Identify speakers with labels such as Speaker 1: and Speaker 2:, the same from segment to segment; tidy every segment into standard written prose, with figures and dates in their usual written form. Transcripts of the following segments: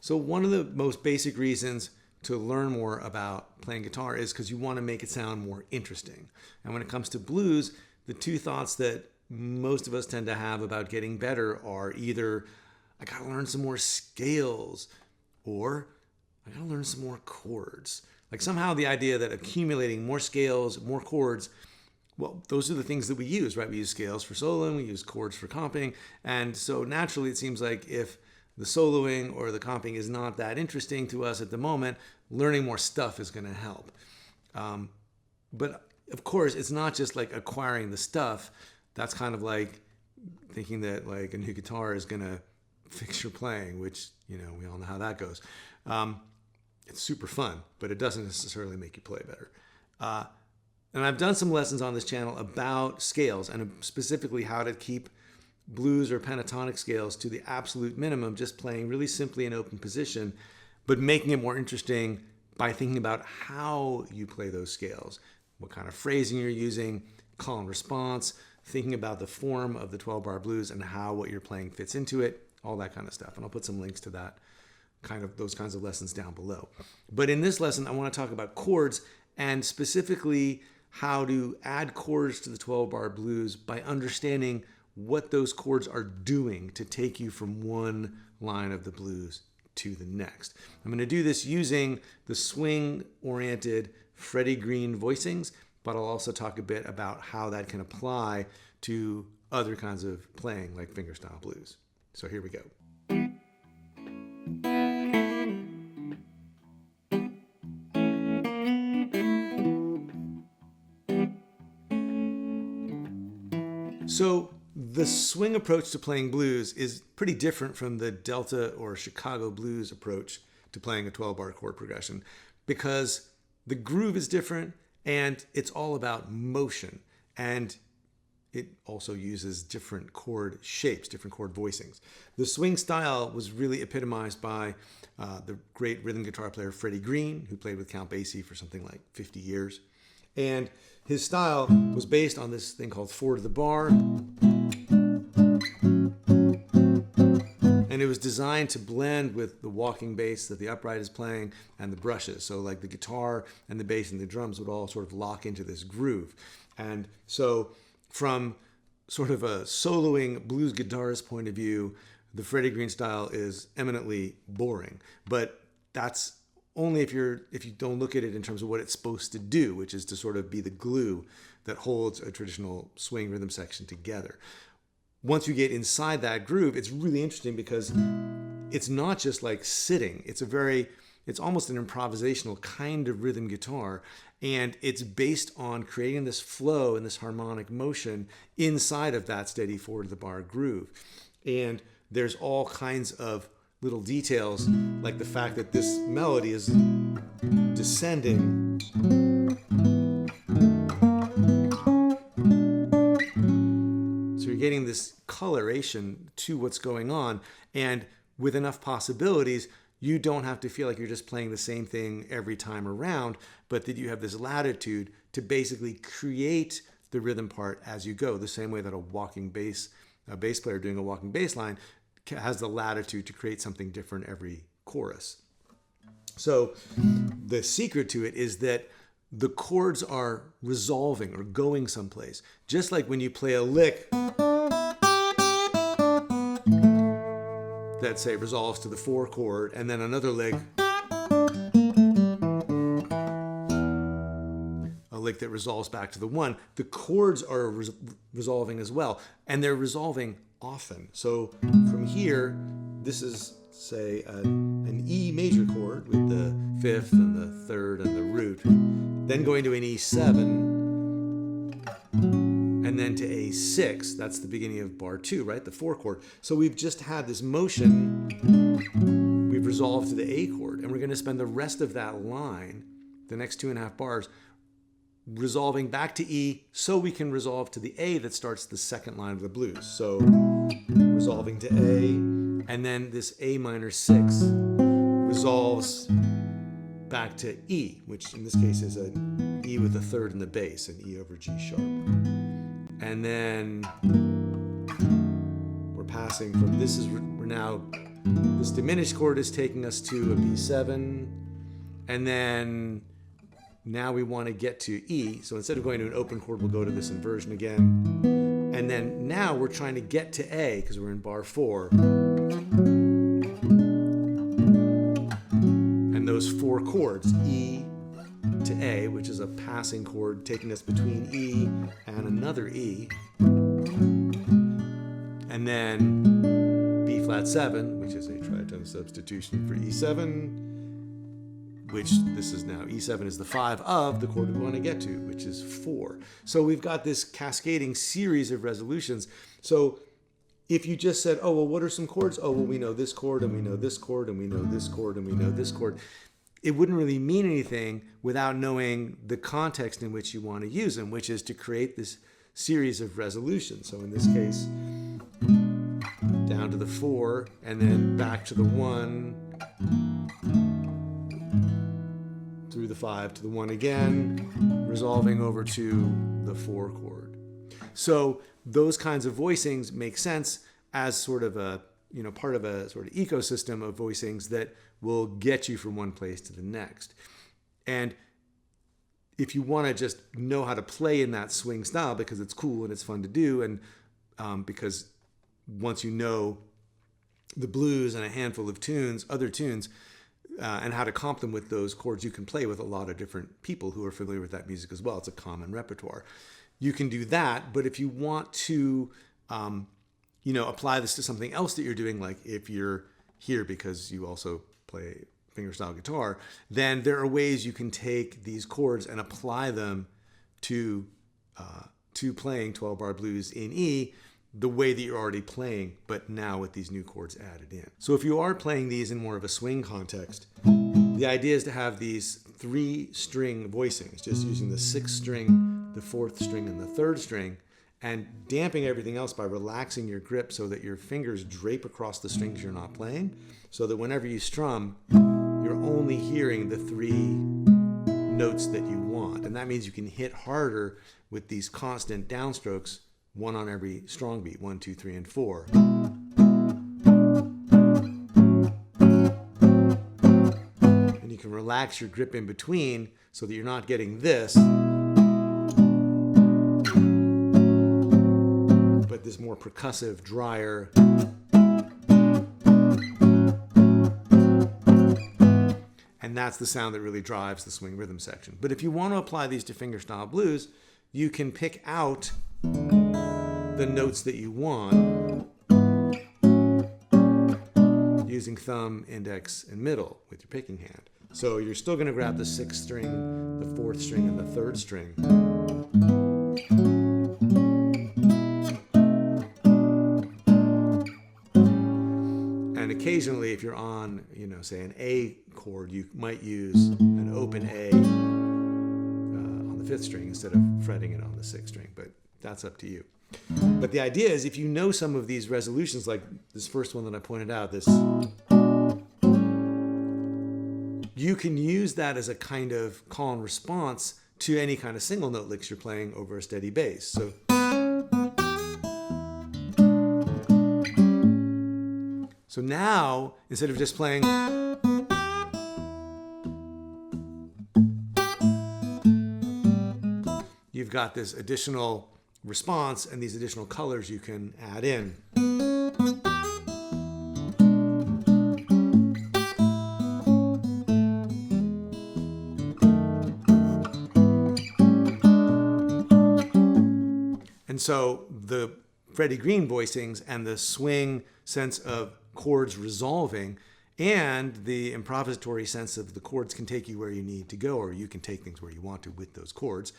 Speaker 1: So one of the most basic reasons to learn more about playing guitar is because you want to make it sound more interesting. And when it comes to blues, the two thoughts that most of us tend to have about getting better are either, I got to learn some more scales, or I got to learn some more chords. Like somehow the idea that accumulating more scales, more chords, well, those are the things that we use, right? We use scales for soloing, we use chords for comping. And so naturally it seems like if the soloing or the comping is not that interesting to us at the moment, learning more stuff is going to help. But of course, it's not just like acquiring the stuff. That's kind of like thinking that like a new guitar is going to fix your playing, which, you know, we all know how that goes. It's super fun, but it doesn't necessarily make you play better. And I've done some lessons on this channel about scales and specifically how to keep blues or pentatonic scales to the absolute minimum, just playing really simply in open position, but making it more interesting by thinking about how you play those scales, what kind of phrasing you're using, call and response, thinking about the form of the 12-bar blues and how what you're playing fits into it, all that kind of stuff. And I'll put some links to that those kinds of lessons down below. But in this lesson, I want to talk about chords and specifically how to add chords to the 12-bar blues by understanding what those chords are doing to take you from one line of the blues to the next. I'm going to do this using the swing-oriented Freddie Green Voicings, but I'll also talk a bit about how that can apply to other kinds of playing like fingerstyle blues. So here we go. So the swing approach to playing blues is pretty different from the Delta or Chicago blues approach to playing a 12-bar chord progression because the groove is different and it's all about motion. And it also uses different chord shapes, different chord voicings. The swing style was really epitomized by the great rhythm guitar player Freddie Green, who played with Count Basie for something like 50 years. And his style was based on this thing called 4 to the bar. And it was designed to blend with the walking bass that the upright is playing and the brushes. So like the guitar and the bass and the drums would all sort of lock into this groove. And so from sort of a soloing blues guitarist point of view, the Freddie Green style is eminently boring. But that's only if you don't look at it in terms of what it's supposed to do, which is to sort of be the glue that holds a traditional swing rhythm section together. Once you get inside that groove, it's really interesting because it's not just like sitting. It's almost an improvisational kind of rhythm guitar, and it's based on creating this flow and this harmonic motion inside of that steady 4 to the bar groove. And there's all kinds of little details, like the fact that this melody is descending. So you're getting this coloration to what's going on, and with enough possibilities, you don't have to feel like you're just playing the same thing every time around, but that you have this latitude to basically create the rhythm part as you go, the same way that a bass player doing a walking bass line has the latitude to create something different every chorus. So the secret to it is that the chords are resolving or going someplace. Just like when you play a lick that, say, resolves to the 4 chord, and then another lick, a lick that resolves back to the 1, the chords are resolving as well, and they're resolving often. So from here, this is, say, an E major chord with the 5th and the 3rd and the root, then going to an E7, and then to A6. That's the beginning of bar 2, right? The 4 chord. So we've just had this motion. We've resolved to the A chord, and we're going to spend the rest of that line, the next 2.5 bars, resolving back to E so we can resolve to the A that starts the second line of the blues. So resolving to A, and then this A minor 6 resolves back to E, which in this case is an E with the 3rd in the bass, an E over G sharp. And then we're passing from we're now this diminished chord is taking us to a B7, and then now we want to get to E. So instead of going to an open chord, we'll go to this inversion again. And then now we're trying to get to A because we're in bar 4. And those 4 chords, E to A, which is a passing chord taking us between E and another E. And then B flat 7, which is a tritone substitution for E7, which this is now E7 is the 5 of the chord we want to get to, which is 4. So we've got this cascading series of resolutions. So if you just said, oh, well, what are some chords? Oh, well, we know this chord, and we know this chord, and we know this chord, and we know this chord. It wouldn't really mean anything without knowing the context in which you want to use them, which is to create this series of resolutions. So in this case, down to the 4, and then back to the 1, through the 5 to the 1 again, resolving over to the 4 chord. So those kinds of voicings make sense as sort of a, part of a sort of ecosystem of voicings that will get you from one place to the next. And if you want to just know how to play in that swing style because it's cool and it's fun to do, and because once you know the blues and a handful of tunes, other tunes, and how to comp them with those chords, you can play with a lot of different people who are familiar with that music as well. It's a common repertoire. You can do that, but if you want to, apply this to something else that you're doing, like if you're here because you also play fingerstyle guitar, then there are ways you can take these chords and apply them to playing 12-bar blues in E, the way that you're already playing, but now with these new chords added in. So if you are playing these in more of a swing context, the idea is to have these 3-string voicings, just using the 6th string, the 4th string, and the 3rd string, and damping everything else by relaxing your grip so that your fingers drape across the strings you're not playing, so that whenever you strum, you're only hearing the 3 notes that you want. And that means you can hit harder with these constant downstrokes, 1 on every strong beat, 1, 2, 3, and 4. And you can relax your grip in between so that you're not getting this, but this more percussive, drier. And that's the sound that really drives the swing rhythm section. But if you want to apply these to fingerstyle blues, you can pick out the notes that you want using thumb, index, and middle with your picking hand. So you're still going to grab the 6th string, the 4th string, and the 3rd string. And occasionally, if you're on, say an A chord, you might use an open A on the 5th string instead of fretting it on the 6th string, but that's up to you. But the idea is, if you know some of these resolutions, like this first one that I pointed out, you can use that as a kind of call and response to any kind of single note licks you're playing over a steady bass. So now, instead of just playing, you've got this additional response and these additional colors you can add in. And so the Freddie Green voicings and the swing sense of chords resolving and the improvisatory sense of the chords can take you where you need to go, or you can take things where you want to with those chords.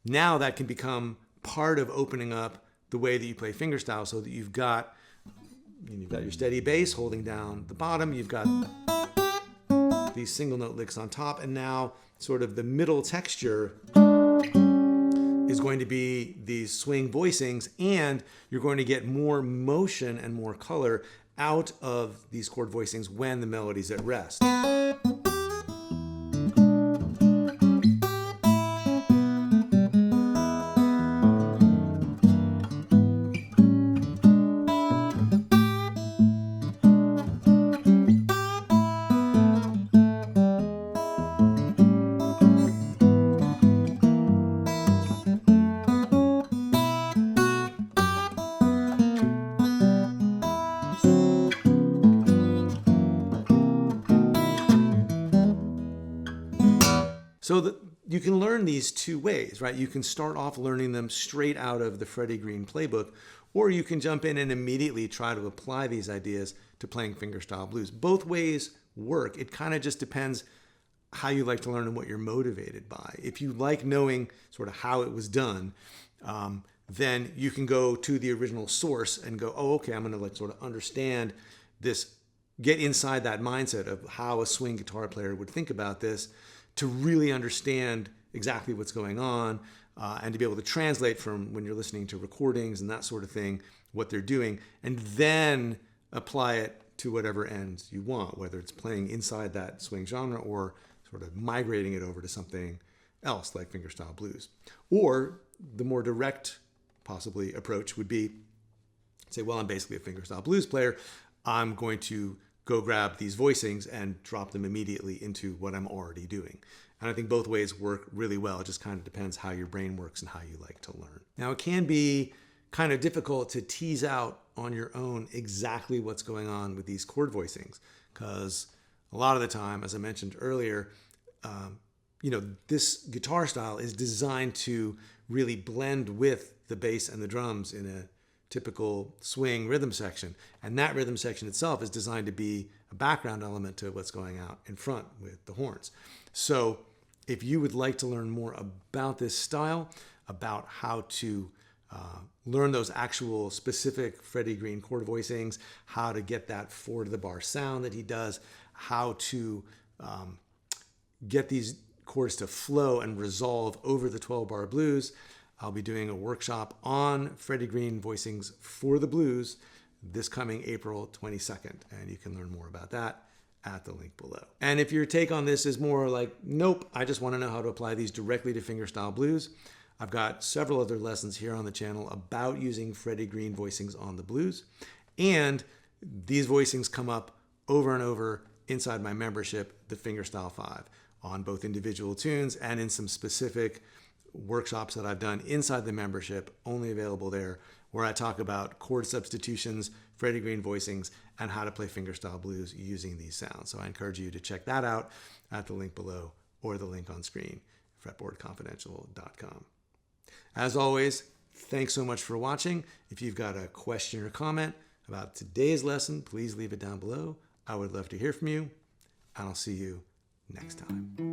Speaker 1: Now that can become part of opening up the way that you play fingerstyle, so that you've got your steady bass holding down the bottom, you've got these single note licks on top, and now sort of the middle texture is going to be these swing voicings, and you're going to get more motion and more color out of these chord voicings when the melody's at rest. you can learn these two ways, right? You can start off learning them straight out of the Freddie Green playbook, or you can jump in and immediately try to apply these ideas to playing fingerstyle blues. Both ways work. It kind of just depends how you like to learn and what you're motivated by. If you like knowing sort of how it was done, then you can go to the original source and go, oh, okay, I'm going to like sort of understand this, get inside that mindset of how a swing guitar player would think about this to really understand exactly what's going on, and to be able to translate from when you're listening to recordings and that sort of thing, what they're doing, and then apply it to whatever ends you want, whether it's playing inside that swing genre or sort of migrating it over to something else like fingerstyle blues. Or the more direct possibly approach would be say, well, I'm basically a fingerstyle blues player. I'm going to go grab these voicings and drop them immediately into what I'm already doing. And I think both ways work really well. It just kind of depends how your brain works and how you like to learn. Now, it can be kind of difficult to tease out on your own exactly what's going on with these chord voicings, because a lot of the time, as I mentioned earlier, this guitar style is designed to really blend with the bass and the drums in a typical swing rhythm section. And that rhythm section itself is designed to be a background element to what's going out in front with the horns. So if you would like to learn more about this style, about how to learn those actual specific Freddie Green chord voicings, how to get that 4-to-the-bar sound that he does, how to get these chords to flow and resolve over the 12-bar blues, I'll be doing a workshop on Freddie Green voicings for the blues this coming April 22nd, and you can learn more about that at the link below. And if your take on this is more like, nope, I just want to know how to apply these directly to fingerstyle blues, I've got several other lessons here on the channel about using Freddie Green voicings on the blues. And these voicings come up over and over inside my membership, the Fingerstyle 5, on both individual tunes and in some specific workshops that I've done inside the membership, only available there, where I talk about chord substitutions, Freddie Green voicings, and how to play fingerstyle blues using these sounds. So I encourage you to check that out at the link below or the link on screen, fretboardconfidential.com. As always, thanks so much for watching. If you've got a question or comment about today's lesson, please leave it down below. I would love to hear from you, and I'll see you next time.